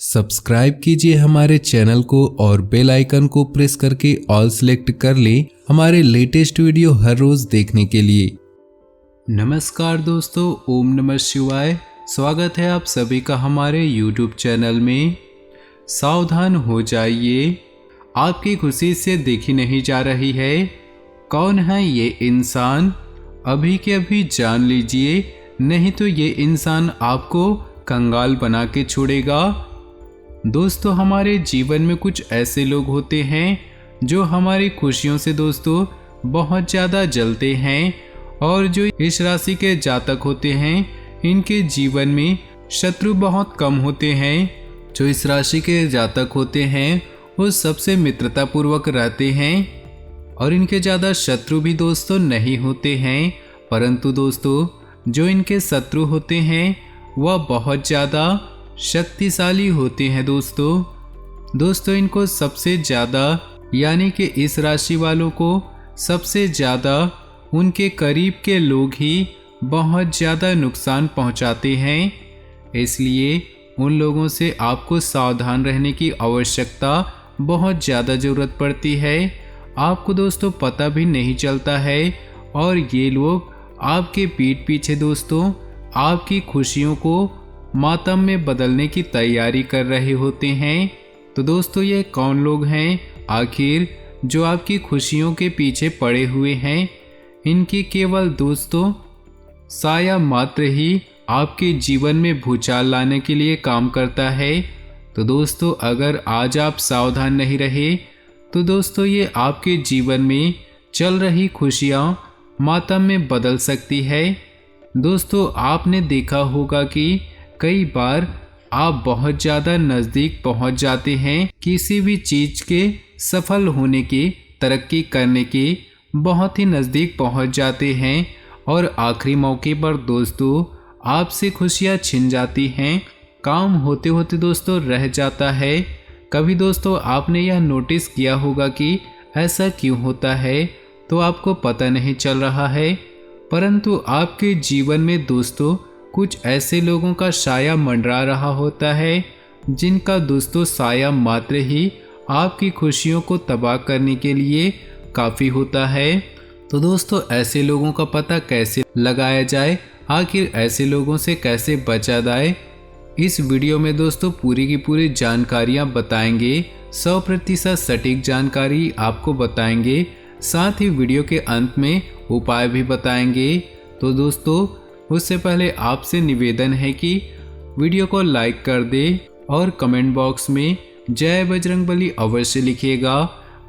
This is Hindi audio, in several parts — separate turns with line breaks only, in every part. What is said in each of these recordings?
सब्सक्राइब कीजिए हमारे चैनल को और बेल आइकन को प्रेस करके ऑल सेलेक्ट कर लें हमारे लेटेस्ट वीडियो हर रोज देखने के लिए। नमस्कार दोस्तों, ओम नमः शिवाय। स्वागत है आप सभी का हमारे YouTube चैनल में। सावधान हो जाइए, आपकी खुशी से देखी नहीं जा रही है। कौन है ये इंसान, अभी के अभी जान लीजिए, नहीं तो ये इंसान आपको कंगाल बना के छोड़ेगा। दोस्तों, हमारे जीवन में कुछ ऐसे लोग होते हैं जो हमारी खुशियों से दोस्तों बहुत ज़्यादा जलते हैं, और जो इस राशि के जातक होते हैं इनके जीवन में शत्रु बहुत कम होते हैं। जो इस राशि के जातक होते हैं वो सबसे मित्रतापूर्वक रहते हैं और इनके ज़्यादा शत्रु भी दोस्तों नहीं होते हैं। परंतु दोस्तों, जो इनके शत्रु होते हैं वह बहुत ज़्यादा शक्तिशाली होते हैं। दोस्तों इनको सबसे ज़्यादा, यानी कि इस राशि वालों को सबसे ज़्यादा उनके करीब के लोग ही बहुत ज़्यादा नुकसान पहुंचाते हैं। इसलिए उन लोगों से आपको सावधान रहने की आवश्यकता बहुत ज़्यादा ज़रूरत पड़ती है। आपको दोस्तों पता भी नहीं चलता है और ये लोग आपके पीठ पीछे दोस्तों आपकी खुशियों को मातम में बदलने की तैयारी कर रहे होते हैं। तो दोस्तों, ये कौन लोग हैं आखिर जो आपकी खुशियों के पीछे पड़े हुए हैं? इनकी केवल दोस्तों साया मात्र ही आपके जीवन में भूचाल लाने के लिए काम करता है। तो दोस्तों, अगर आज आप सावधान नहीं रहे तो दोस्तों ये आपके जीवन में चल रही खुशियाँ मातम में बदल सकती है। दोस्तों, आपने देखा होगा कि कई बार आप बहुत ज़्यादा नज़दीक पहुंच जाते हैं किसी भी चीज़ के सफल होने के, तरक्की करने के बहुत ही नज़दीक पहुंच जाते हैं और आखिरी मौके पर दोस्तों आपसे खुशियां छिन जाती हैं। काम होते होते दोस्तों रह जाता है। कभी दोस्तों आपने यह नोटिस किया होगा कि ऐसा क्यों होता है, तो आपको पता नहीं चल रहा है। परंतु आपके जीवन में दोस्तों कुछ ऐसे लोगों का साया मंडरा रहा होता है जिनका दोस्तों साया मात्र ही आपकी खुशियों को तबाह करने के लिए काफ़ी होता है। तो दोस्तों, ऐसे लोगों का पता कैसे लगाया जाए, आखिर ऐसे लोगों से कैसे बचा जाए, इस वीडियो में दोस्तों पूरी की पूरी जानकारियाँ बताएंगे। 100% सटीक जानकारी आपको बताएंगे, साथ ही वीडियो के अंत में उपाय भी बताएंगे। तो दोस्तों, उससे पहले आपसे निवेदन है कि वीडियो को लाइक कर दे और कमेंट बॉक्स में जय बजरंगबली अवश्य लिखिएगा।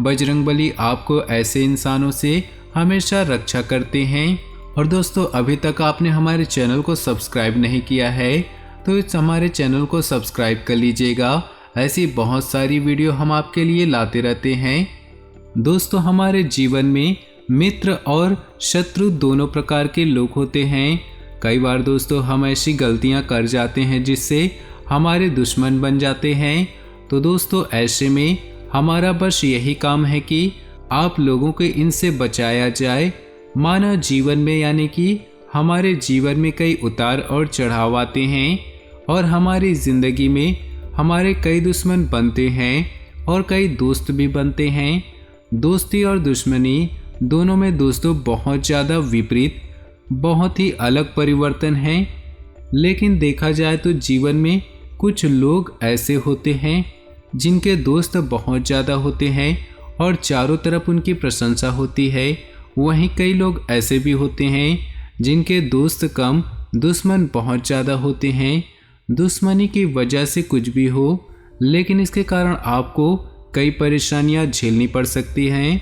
बजरंगबली आपको ऐसे इंसानों से हमेशा रक्षा करते हैं। और दोस्तों, अभी तक आपने हमारे चैनल को सब्सक्राइब नहीं किया है तो इस हमारे चैनल को सब्सक्राइब कर लीजिएगा। ऐसी बहुत सारी वीडियो हम आपके लिए लाते रहते हैं। दोस्तों, हमारे जीवन में मित्र और शत्रु दोनों प्रकार के लोग होते हैं। कई बार दोस्तों हम ऐसी गलतियां कर जाते हैं जिससे हमारे दुश्मन बन जाते हैं। तो दोस्तों, ऐसे में हमारा बस यही काम है कि आप लोगों को इनसे बचाया जाए। मानव जीवन में, यानी कि हमारे जीवन में कई उतार और चढ़ाव आते हैं और हमारी ज़िंदगी में हमारे कई दुश्मन बनते हैं और कई दोस्त भी बनते हैं। दोस्ती और दुश्मनी दोनों में दोस्तों बहुत ज़्यादा विपरीत, बहुत ही अलग परिवर्तन है। लेकिन देखा जाए तो जीवन में कुछ लोग ऐसे होते हैं जिनके दोस्त बहुत ज़्यादा होते हैं और चारों तरफ उनकी प्रशंसा होती है। वहीं कई लोग ऐसे भी होते हैं जिनके दोस्त कम, दुश्मन बहुत ज़्यादा होते हैं। दुश्मनी की वजह से कुछ भी हो, लेकिन इसके कारण आपको कई परेशानियां झेलनी पड़ सकती हैं।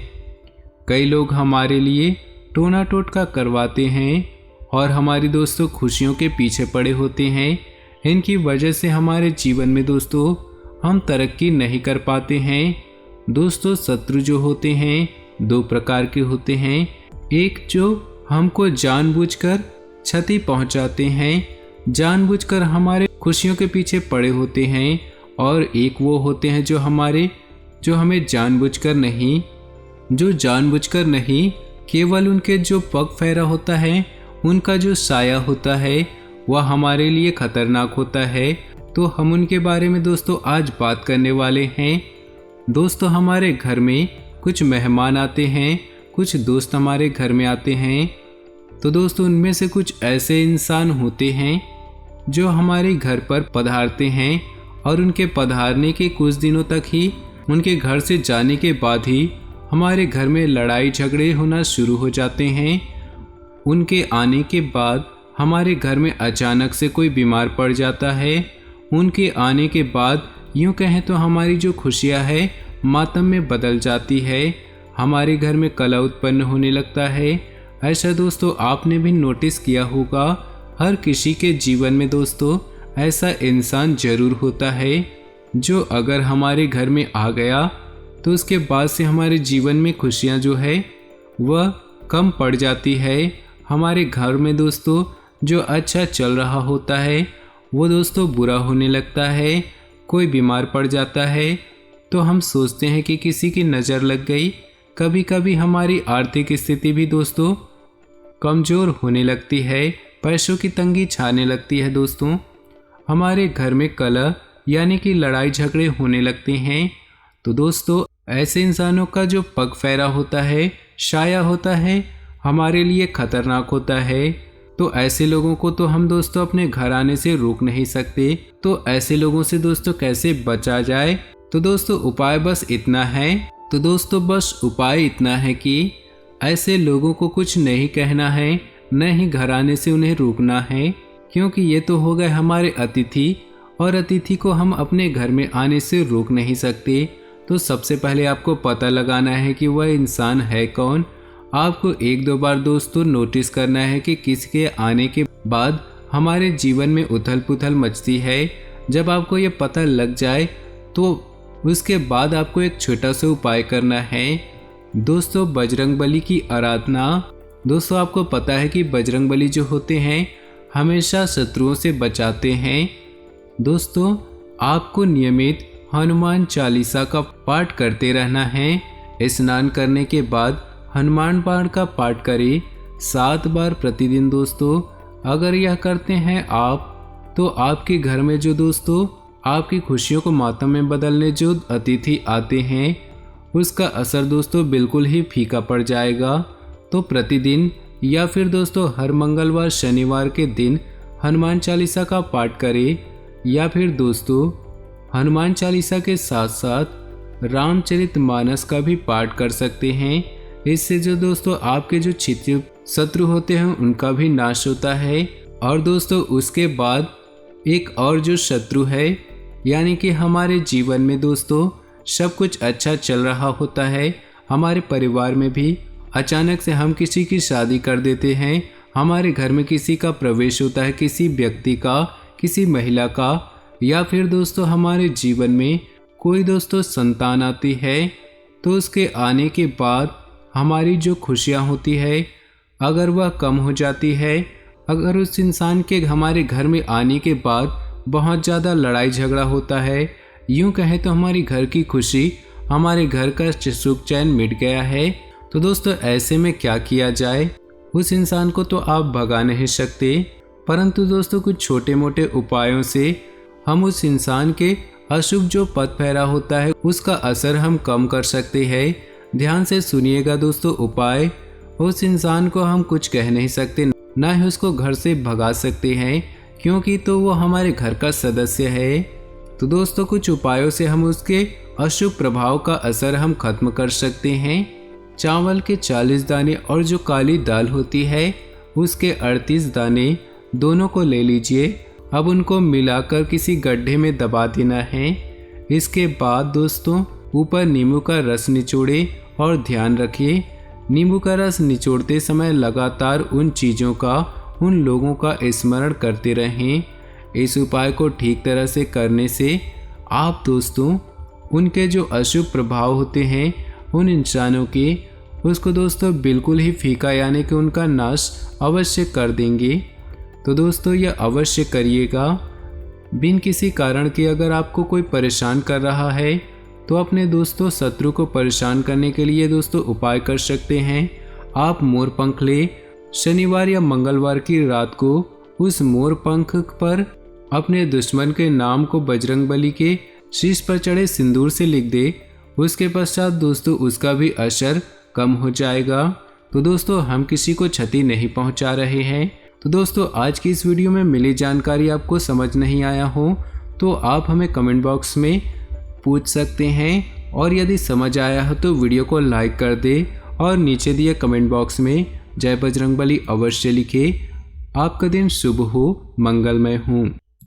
कई लोग हमारे लिए टोना टोटका करवाते हैं और हमारी दोस्तों खुशियों के पीछे पड़े होते हैं। इनकी वजह से हमारे जीवन में दोस्तों हम तरक्की नहीं कर पाते हैं। दोस्तों, शत्रु जो होते हैं दो प्रकार के होते हैं। एक जो हमको जानबूझकर क्षति पहुंचाते हैं, जानबूझकर हमारे खुशियों के पीछे पड़े होते हैं, और एक वो होते हैं जो हमें जानबूझकर नहीं, केवल उनके जो पग फेरा होता है, उनका जो साया होता है वह हमारे लिए खतरनाक होता है। तो हम उनके बारे में दोस्तों आज बात करने वाले हैं। दोस्तों हमारे घर में कुछ मेहमान आते हैं, कुछ दोस्त हमारे घर में आते हैं। तो दोस्तों उनमें से कुछ ऐसे इंसान होते हैं जो हमारे घर पर पधारते हैं और उनके पधारने के कुछ दिनों तक ही, उनके घर से जाने के बाद ही हमारे घर में लड़ाई झगड़े होना शुरू हो जाते हैं। उनके आने के बाद हमारे घर में अचानक से कोई बीमार पड़ जाता है। उनके आने के बाद यूँ कहें तो हमारी जो खुशियाँ है मातम में बदल जाती है। हमारे घर में कलह उत्पन्न होने लगता है। ऐसा दोस्तों आपने भी नोटिस किया होगा। हर किसी के जीवन में दोस्तों ऐसा इंसान जरूर होता है जो अगर हमारे घर में आ गया तो उसके बाद से हमारे जीवन में खुशियाँ जो है वह कम पड़ जाती है। हमारे घर में दोस्तों जो अच्छा चल रहा होता है वो दोस्तों बुरा होने लगता है। कोई बीमार पड़ जाता है तो हम सोचते हैं कि किसी की नज़र लग गई। कभी कभी हमारी आर्थिक स्थिति भी दोस्तों कमज़ोर होने लगती है, पैसों की तंगी छाने लगती है। दोस्तों हमारे घर में कलह यानी कि लड़ाई झगड़े होने लगते हैं। तो दोस्तों ऐसे इंसानों का जो पग फेरा होता है, शाया होता है, हमारे लिए खतरनाक होता है। तो ऐसे लोगों को तो हम दोस्तों अपने घर आने से रोक नहीं सकते। तो ऐसे लोगों से दोस्तों कैसे बचा जाए? तो दोस्तों उपाय बस इतना है कि ऐसे लोगों को कुछ नहीं कहना है, न ही घर आने से उन्हें रोकना है, क्योंकि ये तो हो गए हमारे अतिथि और अतिथि को हम अपने घर में आने से रोक नहीं सकते। तो सबसे पहले आपको पता लगाना है कि वह इंसान है कौन। आपको एक दो बार दोस्तों नोटिस करना है कि किसके आने के बाद हमारे जीवन में उथल पुथल मचती है। जब आपको ये पता लग जाए तो उसके बाद आपको एक छोटा सा उपाय करना है दोस्तों, बजरंगबली की आराधना। दोस्तों आपको पता है कि बजरंगबली जो होते हैं हमेशा शत्रुओं से बचाते हैं। दोस्तों आपको नियमित हनुमान चालीसा का पाठ करते रहना है। स्नान करने के बाद हनुमान पाठ का पाठ करें 7 बार प्रतिदिन। दोस्तों अगर यह करते हैं आप तो आपके घर में जो दोस्तों आपकी खुशियों को मातम में बदलने जो अतिथि आते हैं उसका असर दोस्तों बिल्कुल ही फीका पड़ जाएगा। तो प्रतिदिन या फिर दोस्तों हर मंगलवार शनिवार के दिन हनुमान चालीसा का पाठ करें, या फिर दोस्तों हनुमान चालीसा के साथ साथ रामचरितमानस का भी पाठ कर सकते हैं। इससे जो दोस्तों आपके जो छित्र शत्रु होते हैं उनका भी नाश होता है। और दोस्तों उसके बाद एक और जो शत्रु है यानी कि हमारे जीवन में दोस्तों सब कुछ अच्छा चल रहा होता है, हमारे परिवार में भी अचानक से हम किसी की शादी कर देते हैं, हमारे घर में किसी का प्रवेश होता है, किसी व्यक्ति का, किसी महिला का, या फिर दोस्तों हमारे जीवन में कोई दोस्तों संतान आती है, तो उसके आने के बाद हमारी जो खुशियाँ होती है अगर वह कम हो जाती है, अगर उस इंसान के हमारे घर में आने के बाद बहुत ज़्यादा लड़ाई झगड़ा होता है, यूँ कहें तो हमारी घर की खुशी, हमारे घर का सुख चैन मिट गया है, तो दोस्तों ऐसे में क्या किया जाए? उस इंसान को तो आप भगा नहीं सकते, परंतु दोस्तों कुछ छोटे मोटे उपायों से हम उस इंसान के अशुभ जो पद फेरा होता है उसका असर हम कम कर सकते हैं। ध्यान से सुनिएगा दोस्तों उपाय। उस इंसान को हम कुछ कह नहीं सकते, ना ही उसको घर से भगा सकते हैं, क्योंकि तो वो हमारे घर का सदस्य है। तो दोस्तों कुछ उपायों से हम उसके अशुभ प्रभाव का असर हम खत्म कर सकते हैं। चावल के 40 दाने और जो काली दाल होती है उसके 38 दाने दोनों को ले लीजिए। अब उनको मिलाकर किसी गड्ढे में दबा देना है। इसके बाद दोस्तों ऊपर नींबू का रस निचोड़े और ध्यान रखिए नींबू का रस निचोड़ते समय लगातार उन चीज़ों का, उन लोगों का स्मरण करते रहें। इस उपाय को ठीक तरह से करने से आप दोस्तों उनके जो अशुभ प्रभाव होते हैं उन इंसानों के, उसको दोस्तों बिल्कुल ही फीका यानी कि उनका नाश अवश्य कर देंगे। तो दोस्तों यह अवश्य करिएगा। बिन किसी कारण के अगर आपको कोई परेशान कर रहा है तो अपने दोस्तों शत्रु को परेशान करने के लिए दोस्तों उपाय कर सकते हैं। आप मोर पंख ले, शनिवार या मंगलवार की रात को उस मोर पंख पर अपने दुश्मन के नाम को बजरंगबली के शीश पर चढ़े सिंदूर से लिख दे। उसके पश्चात दोस्तों उसका भी असर कम हो जाएगा। तो दोस्तों हम किसी को क्षति नहीं पहुंचा रहे हैं। तो दोस्तों आज की इस वीडियो में मिली जानकारी आपको समझ नहीं आया हो तो आप हमें कमेंट बॉक्स में पूछ सकते हैं, और यदि समझ आया हो तो वीडियो को लाइक कर दे और नीचे दिए कमेंट बॉक्स में जय बजरंगबली अवश्य लिखे। आपका दिन शुभ हो, मंगलमय हो।